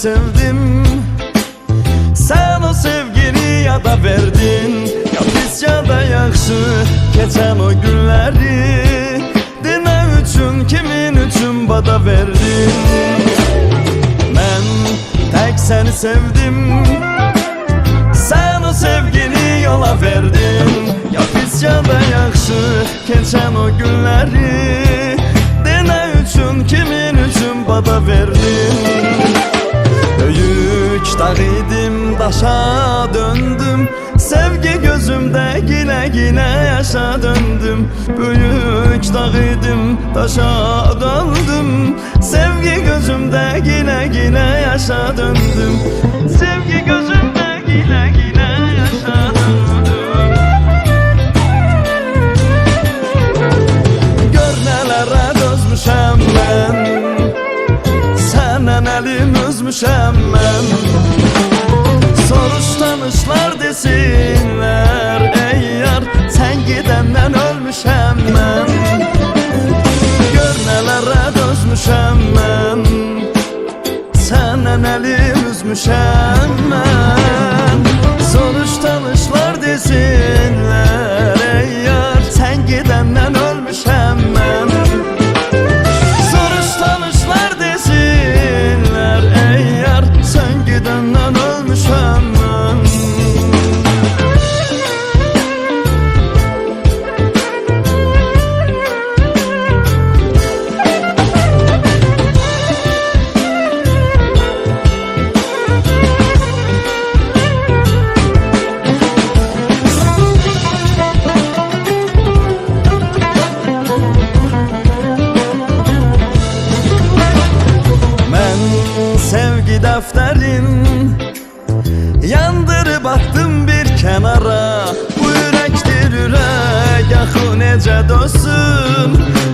sevdim. Sen o sevgini ya da verdin. Ya pis ya da yaxşı geçen o günleri. Dine üçün, kimin üçün bada verdin. Ben tek seni sevdim. Sen o sevgini yola verdin. Ya pis ya da yaxşı geçen o günleri. Dine üçün, kimin üçün bada verdin. Büyük dağ idim, daşa döndüm. Sevgi gözümde yine yine yaşa döndüm. Büyük dağ idim, daşa döndüm. Sevgi gözümde yine yine yaşa döndüm. Sevgi gözümde yine yine yaşa döndüm. Gör nelere dözmüşəm ben. Səndən əlim üzmüşəm mən. Soruş tanışlar desinlər, ey yar, sən gedəndən ölmüşəm mən. Gör nələrə dözmüşəm mən. Səndən əlim üzmüşəm mən. Soruş tanışlar desinlər, ey yar, sən gedəndən ölmüşəm mən. Sevgi defterin yandırıp attım bir kenara. Bu yürektir yürek, yaxı necə dözsün.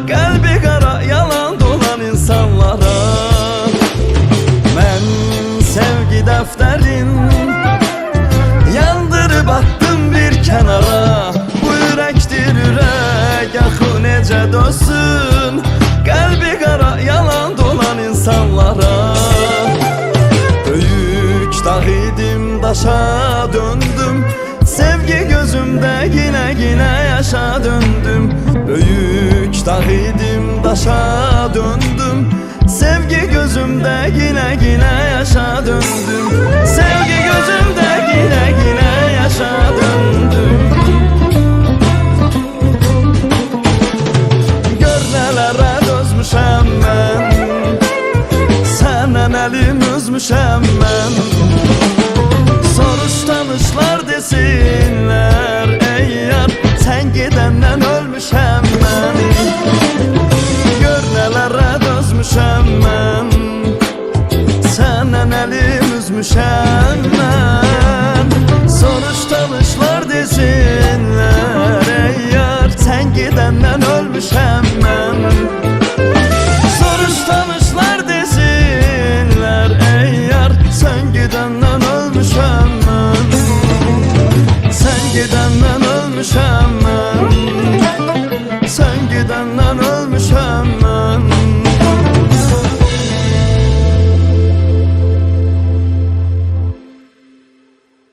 Kalbi qara, yalan dolan insanlara. Ben sevgi defterin yandırıp attım bir kenara. Bu yürektir yürek, yaxı necə dözsün. Kalbi qara, yalan dolan insanlara. Dağ idim, daşa döndüm. Sevgi gözümde yine yine yaşa döndüm. Büyük dağ idim, daşa döndüm. Sevgi gözümde yine yine yaşa döndüm. Sevgi gözümde yine yine yaşa döndüm. Gör nelere dözmüşəm mən. Səndən əlim üzmüşəm mən. Soruş tanışlar desinlər, ey yar, sən gedəndən ölmüşəm mən. Gör nələrə dözmüşəm mən. Səndən əlim üzmüşəm mən. Soruş tanışlar desinlər, ey yar, sən gedəndən ölmüşəm mən. Soruş tanışlar desinlər, ey yar, sən gedəndən ölmüşəm mən. Sən gedəndən ölmüşəm mən. Sən gedəndən ölmüşəm mən.